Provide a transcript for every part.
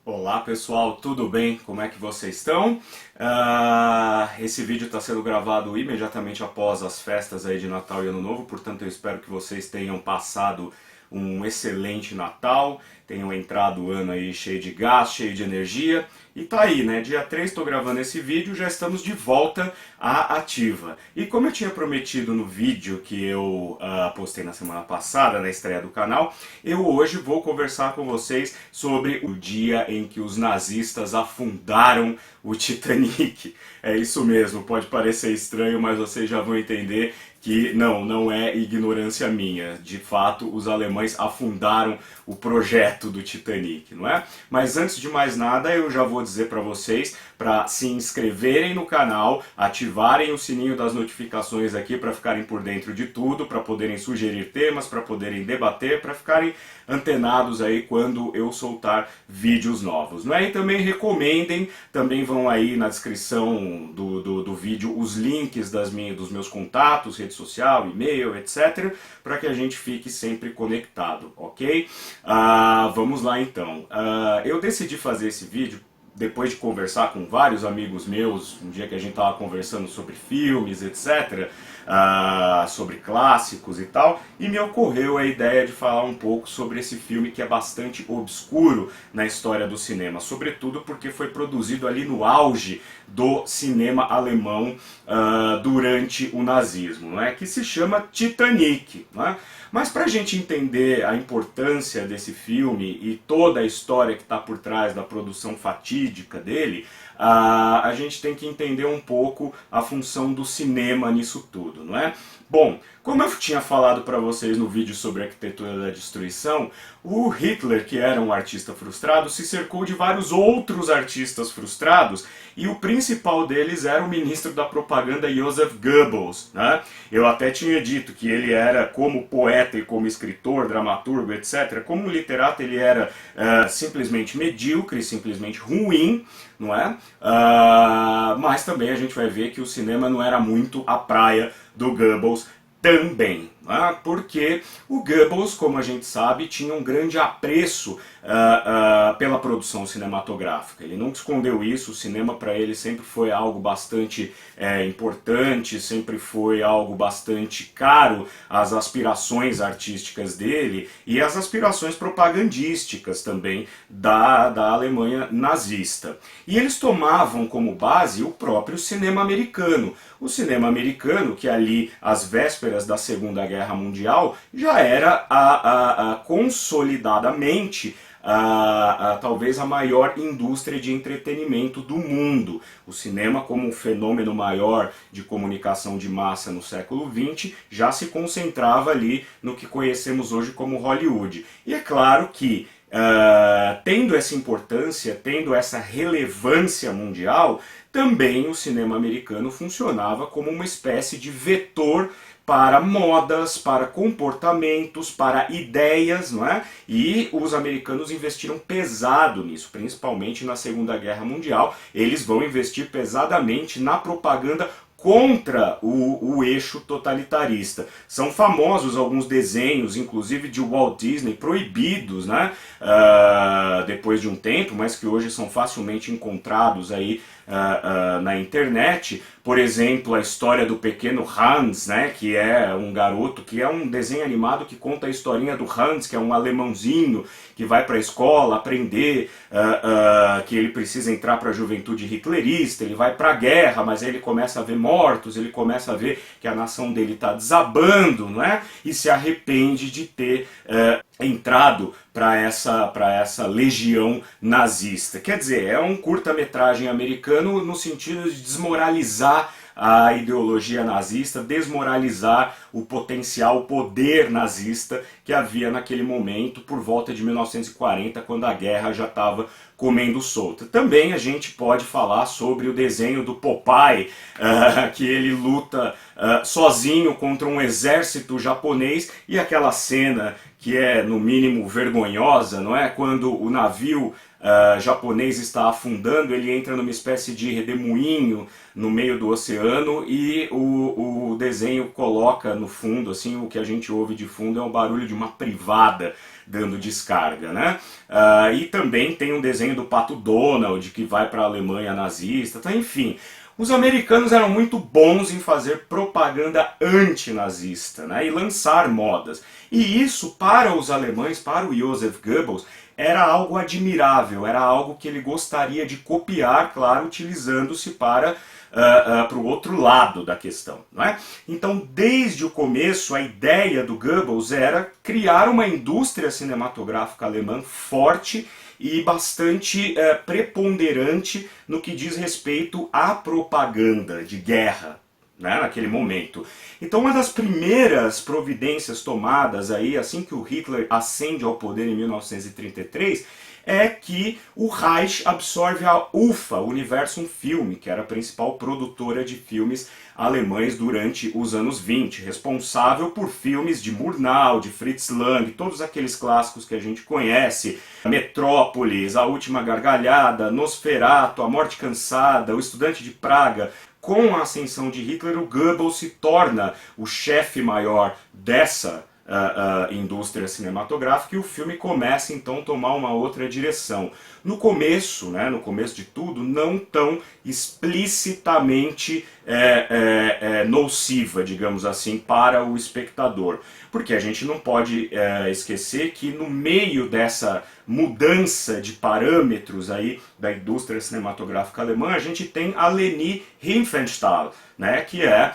Olá pessoal, tudo bem? Como é que vocês estão? Esse vídeo está sendo gravado imediatamente após as festas aí de Natal e Ano Novo, portanto eu espero que vocês tenham passado um excelente Natal, tenham entrado o ano aí cheio de gás, cheio de energia. E tá aí, né? Dia 3 estou gravando esse vídeo, já estamos de volta à ativa. E como eu tinha prometido no vídeo que eu postei na semana passada, na estreia do canal, eu hoje vou conversar com vocês sobre o dia em que os nazistas afundaram o Titanic. É isso mesmo, pode parecer estranho, mas vocês já vão entender que não é ignorância minha. De fato, os alemães afundaram o projeto do Titanic, não é? Mas antes de mais nada, eu já vou dizer para vocês para se inscreverem no canal, ativarem o sininho das notificações aqui para ficarem por dentro de tudo, para poderem sugerir temas, para poderem debater, para ficarem antenados aí quando eu soltar vídeos novos, não é? E também recomendem, também vão aí na descrição do vídeo os links dos meus contatos, rede social, e-mail, etc, para que a gente fique sempre conectado, ok? Vamos lá então. Eu decidi fazer esse vídeo depois de conversar com vários amigos meus, um dia que a gente estava conversando sobre filmes, etc, sobre clássicos e tal, e me ocorreu a ideia de falar um pouco sobre esse filme que é bastante obscuro na história do cinema, sobretudo porque foi produzido ali no auge do cinema alemão durante o nazismo, não é? Que se chama Titanic, não é? Mas para a gente entender a importância desse filme e toda a história que está por trás da produção fatídica dele, a gente tem que entender um pouco a função do cinema nisso tudo, não é? Bom, como eu tinha falado para vocês no vídeo sobre a arquitetura da destruição, o Hitler, que era um artista frustrado, se cercou de vários outros artistas frustrados, e o principal deles era o ministro da propaganda Joseph Goebbels, né? Eu até tinha dito que ele era, como poeta e como escritor, dramaturgo, etc., como literato ele era simplesmente medíocre, simplesmente ruim, não é? Mas também a gente vai ver que o cinema não era muito a praia do Goebbels também, né? Porque o Goebbels, como a gente sabe, tinha um grande apreço pela produção cinematográfica. Ele não escondeu isso, o cinema para ele sempre foi algo bastante importante, sempre foi algo bastante caro às aspirações artísticas dele e às aspirações propagandísticas também da Alemanha nazista. E eles tomavam como base o próprio cinema americano. O cinema americano, que ali, às vésperas da Segunda Guerra Mundial, já era consolidadamente talvez a maior indústria de entretenimento do mundo. O cinema, como um fenômeno maior de comunicação de massa no século XX, já se concentrava ali no que conhecemos hoje como Hollywood. E é claro que tendo essa importância, tendo essa relevância mundial, também o cinema americano funcionava como uma espécie de vetor para modas, para comportamentos, para ideias, não é? E os americanos investiram pesado nisso, principalmente na Segunda Guerra Mundial. Eles vão investir pesadamente na propaganda contra o eixo totalitarista. São famosos alguns desenhos, inclusive de Walt Disney, proibidos, né? Depois de um tempo, mas que hoje são facilmente encontrados aí na internet. Por exemplo, a história do pequeno Hans, né, que é um garoto, que é um desenho animado que conta a historinha do Hans, que é um alemãozinho que vai para a escola aprender que ele precisa entrar para a juventude hitlerista, ele vai para a guerra, mas aí ele começa a ver mortos, ele começa a ver que a nação dele está desabando, não é? E se arrepende de ter entrado para essa legião nazista. Quer dizer, é um curta-metragem americano no sentido de desmoralizar a ideologia nazista, desmoralizar o potencial, o poder nazista que havia naquele momento, por volta de 1940, quando a guerra já estava comendo solta. Também a gente pode falar sobre o desenho do Popeye, que ele luta sozinho contra um exército japonês, e aquela cena que é no mínimo vergonhosa, não é? Quando o navio japonês está afundando, ele entra numa espécie de redemoinho no meio do oceano e o desenho coloca no fundo, assim, o que a gente ouve de fundo é o barulho de uma privada dando descarga, né? E também tem um desenho do Pato Donald, que vai para a Alemanha nazista, tá? Enfim. Os americanos eram muito bons em fazer propaganda antinazista, né, e lançar modas. E isso, para os alemães, para o Joseph Goebbels, era algo admirável, era algo que ele gostaria de copiar, claro, utilizando-se para o outro lado da questão. Não é? Então, desde o começo, a ideia do Goebbels era criar uma indústria cinematográfica alemã forte e bastante preponderante no que diz respeito à propaganda de guerra, né, naquele momento. Então, uma das primeiras providências tomadas aí, assim que o Hitler ascende ao poder em 1933, é que o Reich absorve a UFA, Universum Film, que era a principal produtora de filmes alemães durante os anos 20, responsável por filmes de Murnau, de Fritz Lang, todos aqueles clássicos que a gente conhece, Metrópolis, A Última Gargalhada, Nosferatu, A Morte Cansada, O Estudante de Praga. Com a ascensão de Hitler, o Goebbels se torna o chefe maior dessa indústria cinematográfica e o filme começa então a tomar uma outra direção. No começo, né, no começo de tudo, não tão explicitamente nociva, digamos assim, para o espectador. Porque a gente não pode esquecer que no meio dessa mudança de parâmetros aí da indústria cinematográfica alemã, a gente tem a Leni Riefenstahl, né, que é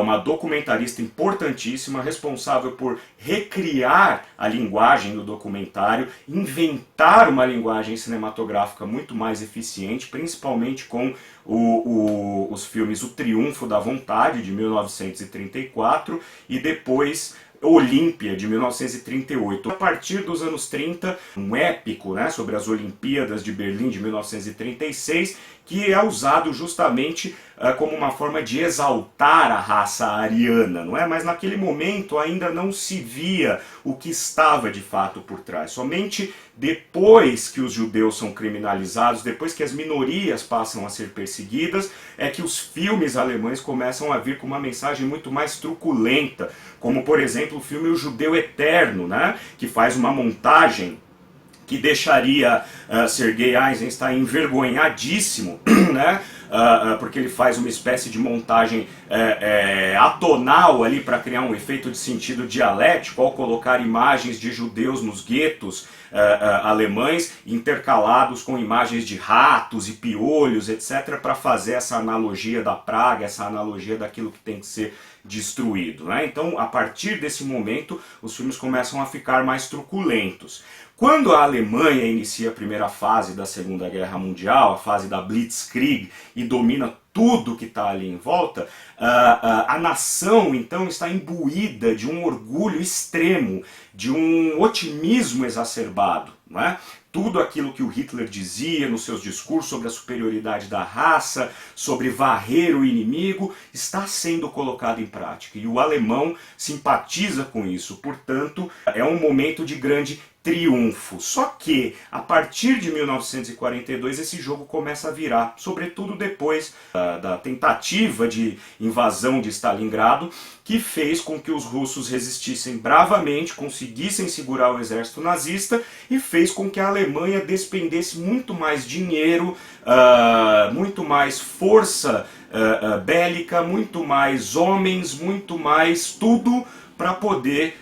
uma documentarista importantíssima, responsável por recriar a linguagem do documentário, inventar uma linguagem cinematográfica muito mais eficiente, principalmente com os filmes O Triunfo da Vontade, de 1934, e depois Olímpia, de 1938. A partir dos anos 30, um épico, né, sobre as Olimpíadas de Berlim de 1936, que é usado justamente como uma forma de exaltar a raça ariana, não é? Mas naquele momento ainda não se via o que estava de fato por trás. Somente depois que os judeus são criminalizados, depois que as minorias passam a ser perseguidas, é que os filmes alemães começam a vir com uma mensagem muito mais truculenta, como por exemplo o filme O Judeu Eterno, né? Que faz uma montagem que deixaria Sergei Eisenstein envergonhadíssimo, né? Porque ele faz uma espécie de montagem atonal ali para criar um efeito de sentido dialético ao colocar imagens de judeus nos guetos alemães intercalados com imagens de ratos e piolhos, etc., para fazer essa analogia da praga, essa analogia daquilo que tem que ser destruído, né? Então, a partir desse momento, os filmes começam a ficar mais truculentos. Quando a Alemanha inicia a primeira fase da Segunda Guerra Mundial, a fase da Blitzkrieg, e domina tudo que está ali em volta, a nação então está imbuída de um orgulho extremo, de um otimismo exacerbado, não é? Tudo aquilo que o Hitler dizia nos seus discursos sobre a superioridade da raça, sobre varrer o inimigo, está sendo colocado em prática. E o alemão simpatiza com isso, portanto, é um momento de grande triunfo. Só que, a partir de 1942, esse jogo começa a virar, sobretudo depois da tentativa de invasão de Stalingrado, que fez com que os russos resistissem bravamente, conseguissem segurar o exército nazista e fez com que a Alemanha despendesse muito mais dinheiro, muito mais força bélica, muito mais homens, muito mais tudo para poder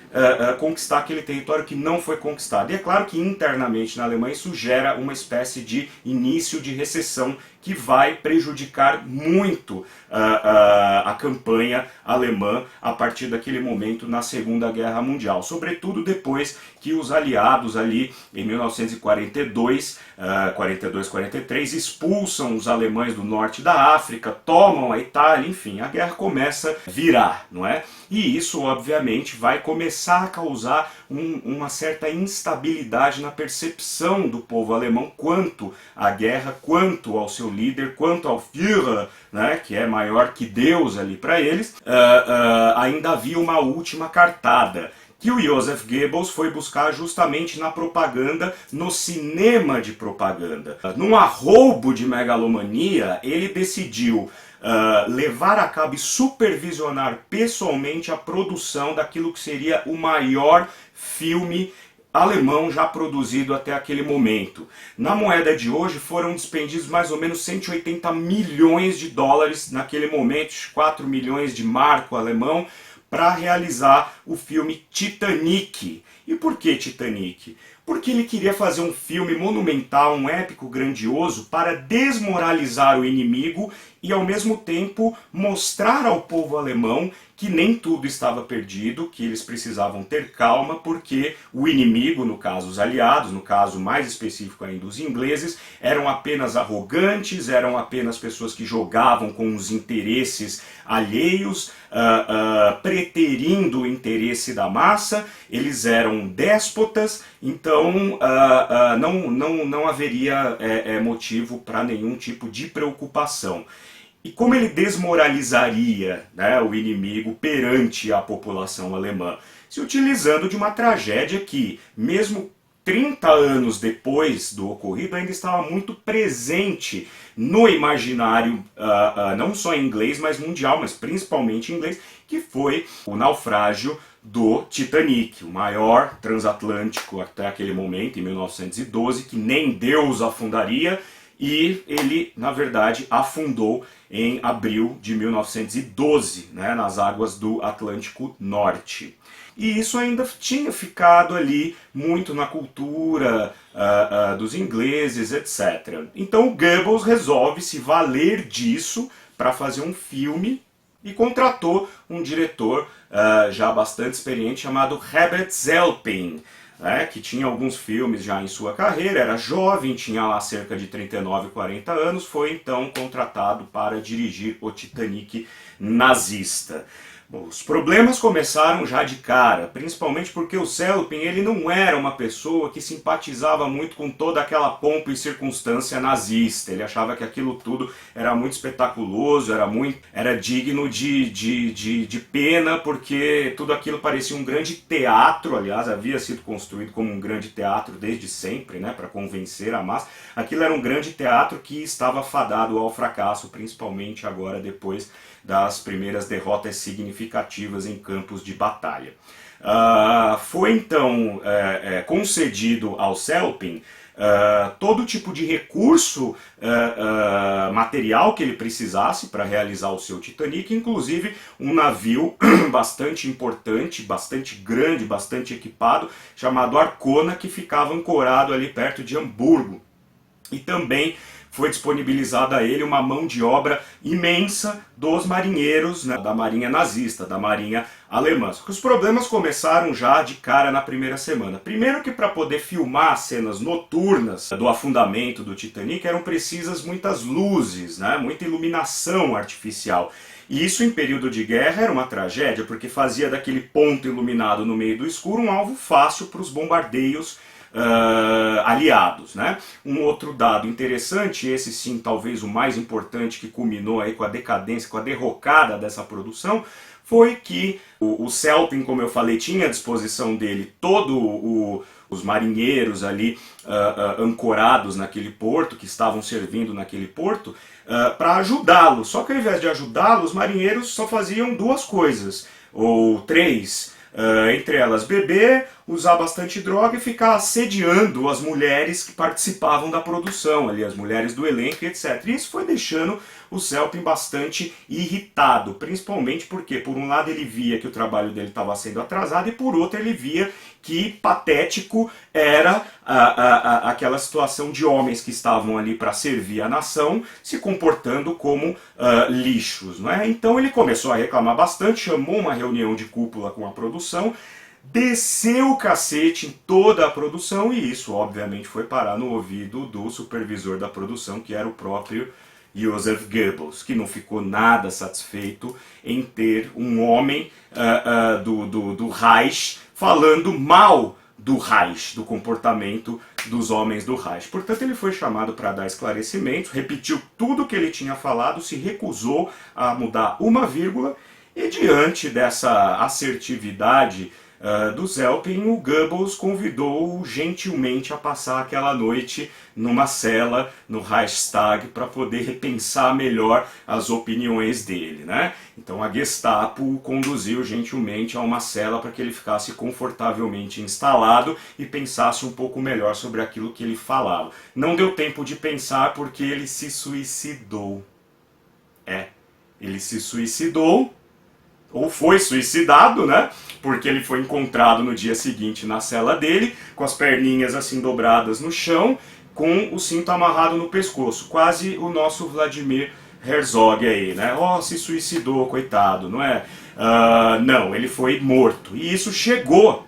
conquistar aquele território que não foi conquistado. E é claro que internamente na Alemanha isso gera uma espécie de início de recessão que vai prejudicar muito a campanha alemã a partir daquele momento na Segunda Guerra Mundial. Sobretudo depois que os aliados ali em 1942, 43, expulsam os alemães do norte da África, tomam a Itália, enfim, a guerra começa a virar, não é? E isso obviamente vai começar a causar uma certa instabilidade na percepção do povo alemão quanto à guerra, quanto ao seu líder, quanto ao Führer, né, que é maior que Deus ali para eles. Ainda havia uma última cartada, que o Joseph Goebbels foi buscar justamente na propaganda, no cinema de propaganda. Num arroubo de megalomania, ele decidiu levar a cabo e supervisionar pessoalmente a produção daquilo que seria o maior filme alemão já produzido até aquele momento. Na moeda de hoje foram despendidos mais ou menos 180 milhões de dólares naquele momento, 4 milhões de marco alemão, para realizar o filme Titanic. E por que Titanic? Porque ele queria fazer um filme monumental, um épico grandioso, para desmoralizar o inimigo e ao mesmo tempo mostrar ao povo alemão que nem tudo estava perdido, que eles precisavam ter calma, porque o inimigo, no caso os aliados, no caso mais específico ainda os ingleses, eram apenas arrogantes, eram apenas pessoas que jogavam com os interesses alheios, preterindo o interesse da massa, eles eram déspotas, então não haveria motivo para nenhum tipo de preocupação. E como ele desmoralizaria, né, o inimigo perante a população alemã? Se utilizando de uma tragédia que, mesmo 30 anos depois do ocorrido, ainda estava muito presente no imaginário, não só inglês, mas mundial, mas principalmente inglês, que foi o naufrágio do Titanic, o maior transatlântico até aquele momento, em 1912, que nem Deus afundaria, e ele, na verdade, afundou em abril de 1912, né, nas águas do Atlântico Norte. E isso ainda tinha ficado ali muito na cultura dos ingleses, etc. Então o Goebbels resolve se valer disso para fazer um filme e contratou um diretor já bastante experiente chamado Herbert Zelpin, que tinha alguns filmes já em sua carreira, era jovem, tinha lá cerca de 39, 40 anos, foi então contratado para dirigir o Titanic nazista. Bom, os problemas começaram já de cara, principalmente porque o Zelpin ele não era uma pessoa que simpatizava muito com toda aquela pompa e circunstância nazista. Ele achava que aquilo tudo era muito espetaculoso, era digno de pena, porque tudo aquilo parecia um grande teatro, aliás, havia sido construído como um grande teatro desde sempre, né, para convencer a massa. Aquilo era um grande teatro que estava fadado ao fracasso, principalmente agora depois das primeiras derrotas significativas em campos de batalha. Foi então concedido ao Zelpin todo tipo de recurso material que ele precisasse para realizar o seu Titanic, inclusive um navio bastante importante, bastante grande, bastante equipado, chamado Arcona, que ficava ancorado ali perto de Hamburgo. E também foi disponibilizada a ele uma mão de obra imensa dos marinheiros, né, da marinha nazista, da marinha alemã. Só que os problemas começaram já de cara na primeira semana. Primeiro que para poder filmar as cenas noturnas do afundamento do Titanic eram precisas muitas luzes, né, muita iluminação artificial. E isso em período de guerra era uma tragédia, porque fazia daquele ponto iluminado no meio do escuro um alvo fácil para os bombardeios aliados, né? Um outro dado interessante, esse sim talvez o mais importante, que culminou aí com a decadência, com a derrocada dessa produção, foi que o Zelpin, como eu falei, tinha à disposição dele os marinheiros ali ancorados naquele porto, que estavam servindo naquele porto, para ajudá-lo. Só que ao invés de ajudá-lo, os marinheiros só faziam duas coisas, ou três. Entre elas beber, usar bastante droga e ficar assediando as mulheres que participavam da produção, ali, as mulheres do elenco, etc. E isso foi deixando o Zelpin bastante irritado, principalmente porque, por um lado, ele via que o trabalho dele estava sendo atrasado e, por outro, ele via que patético era aquela situação de homens que estavam ali para servir a nação se comportando como lixos, não é? Então ele começou a reclamar bastante, chamou uma reunião de cúpula com a produção, desceu o cacete em toda a produção, e isso obviamente foi parar no ouvido do supervisor da produção, que era o próprio Joseph Goebbels, que não ficou nada satisfeito em ter um homem do Reich falando mal do Reich, do comportamento dos homens do Reich. Portanto, ele foi chamado para dar esclarecimentos, repetiu tudo o que ele tinha falado, se recusou a mudar uma vírgula, e diante dessa assertividade do Zelpin, o Goebbels convidou gentilmente a passar aquela noite numa cela no Reichstag para poder repensar melhor as opiniões dele, né? Então a Gestapo o conduziu gentilmente a uma cela para que ele ficasse confortavelmente instalado e pensasse um pouco melhor sobre aquilo que ele falava. Não deu tempo de pensar porque ele se suicidou. Ele se suicidou, ou foi suicidado, né? Porque ele foi encontrado no dia seguinte na cela dele, com as perninhas assim dobradas no chão, com o cinto amarrado no pescoço. Quase o nosso Vladimir Herzog aí, né? Oh, se suicidou, coitado, não é? Não, ele foi morto. E isso chegou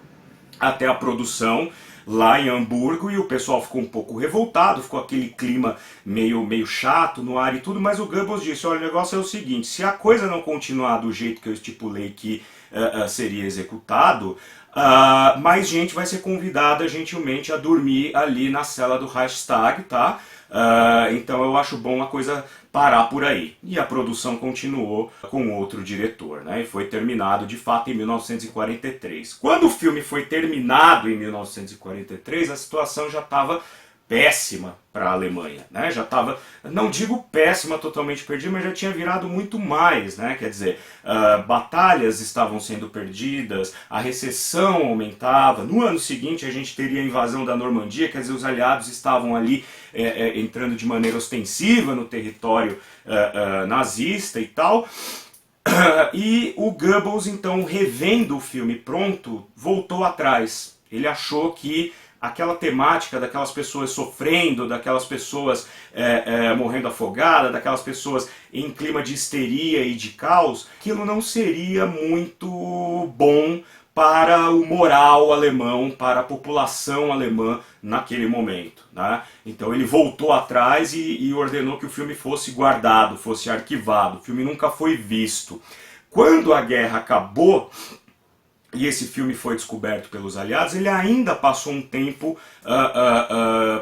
até a produção lá em Hamburgo e o pessoal ficou um pouco revoltado, ficou aquele clima meio chato no ar e tudo, mas o Goebbels disse, olha, o negócio é o seguinte, se a coisa não continuar do jeito que eu estipulei que seria executado, mais gente vai ser convidada gentilmente a dormir ali na cela do Reichstag, tá? Então eu acho bom a coisa parar por aí. E a produção continuou com outro diretor, né? E foi terminado de fato em 1943. Quando o filme foi terminado em 1943, a situação já estava péssima para a Alemanha, né? Já estava, não digo péssima, totalmente perdida, mas já tinha virado muito mais, né? Quer dizer, batalhas estavam sendo perdidas, a recessão aumentava. No ano seguinte a gente teria a invasão da Normandia, quer dizer, os aliados estavam ali entrando de maneira ostensiva no território nazista e tal. E o Goebbels, então, revendo o filme pronto, voltou atrás. Ele achou que aquela temática daquelas pessoas sofrendo, daquelas pessoas morrendo afogadas, daquelas pessoas em clima de histeria e de caos, aquilo não seria muito bom para o moral alemão, para a população alemã naquele momento, né? Então ele voltou atrás e ordenou que o filme fosse guardado, fosse arquivado. O filme nunca foi visto. Quando a guerra acabou, e esse filme foi descoberto pelos aliados, ele ainda passou um tempo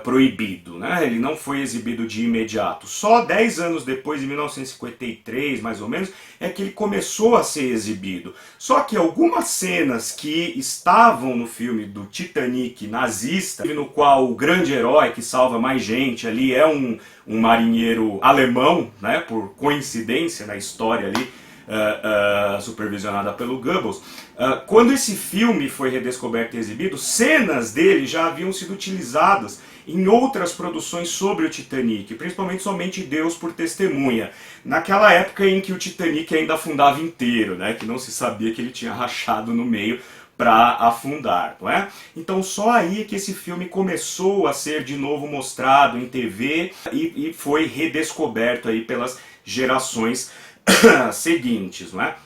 proibido, né? Ele não foi exibido de imediato. Só 10 anos depois, em 1953, mais ou menos, é que ele começou a ser exibido. Só que algumas cenas que estavam no filme do Titanic nazista, no qual o grande herói que salva mais gente ali é um marinheiro alemão, né? Por coincidência na história ali, supervisionada pelo Goebbels. Quando esse filme foi redescoberto e exibido, cenas dele já haviam sido utilizadas em outras produções sobre o Titanic, principalmente Somente Deus por Testemunha, naquela época em que o Titanic ainda afundava inteiro, né, que não se sabia que ele tinha rachado no meio para afundar, não é? Então só aí é que esse filme começou a ser de novo mostrado em TV e foi redescoberto aí pelas gerações seguintes, não é?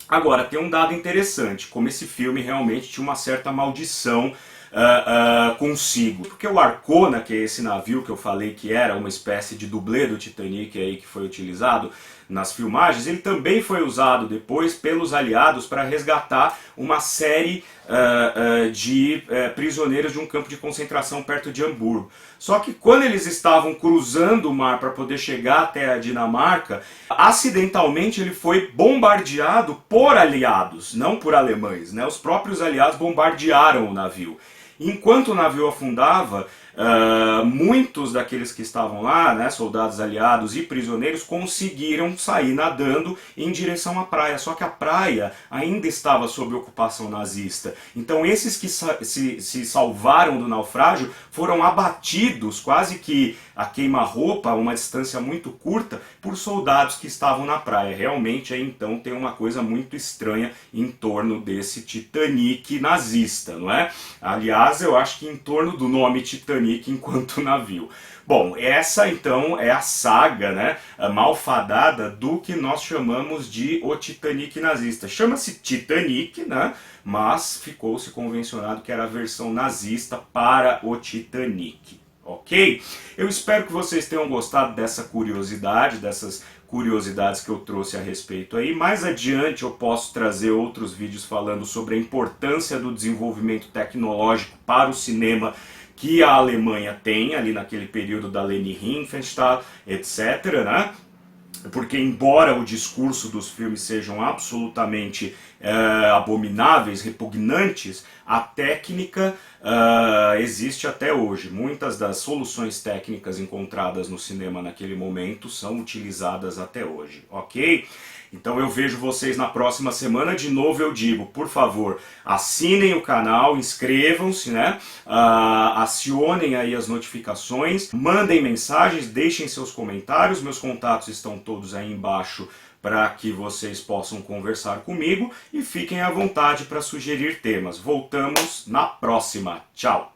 Agora, tem um dado interessante, como esse filme realmente tinha uma certa maldição consigo. Porque o Arcona, que é esse navio que eu falei que era uma espécie de dublê do Titanic aí que foi utilizado nas filmagens, ele também foi usado depois pelos aliados para resgatar uma série de prisioneiros de um campo de concentração perto de Hamburgo. Só que quando eles estavam cruzando o mar para poder chegar até a Dinamarca, acidentalmente ele foi bombardeado por aliados, não por alemães, né? Os próprios aliados bombardearam o navio. Enquanto o navio afundava, muitos daqueles que estavam lá, né, soldados aliados e prisioneiros, conseguiram sair nadando em direção à praia. Só que a praia ainda estava sob ocupação nazista. Então esses que se salvaram do naufrágio foram abatidos, quase que a queima-roupa, a uma distância muito curta, por soldados que estavam na praia. Realmente aí então tem uma coisa muito estranha em torno desse Titanic nazista, não é? Aliás, eu acho que em torno do nome Titanic enquanto navio. Bom, essa então é a saga, né, a malfadada do que nós chamamos de o Titanic nazista. Chama-se Titanic, né, mas ficou-se convencionado que era a versão nazista para o Titanic. Ok? Eu espero que vocês tenham gostado dessa curiosidade, dessas curiosidades que eu trouxe a respeito aí. Mais adiante eu posso trazer outros vídeos falando sobre a importância do desenvolvimento tecnológico para o cinema que a Alemanha tem ali naquele período da Leni Riefenstahl, etc., né? Porque embora o discurso dos filmes sejam absolutamente abomináveis, repugnantes, a técnica existe até hoje. Muitas das soluções técnicas encontradas no cinema naquele momento são utilizadas até hoje, ok? Então eu vejo vocês na próxima semana. De novo eu digo, por favor, assinem o canal, inscrevam-se, né? Acionem aí as notificações, mandem mensagens, deixem seus comentários, meus contatos estão todos aí embaixo para que vocês possam conversar comigo e fiquem à vontade para sugerir temas. Voltamos na próxima. Tchau!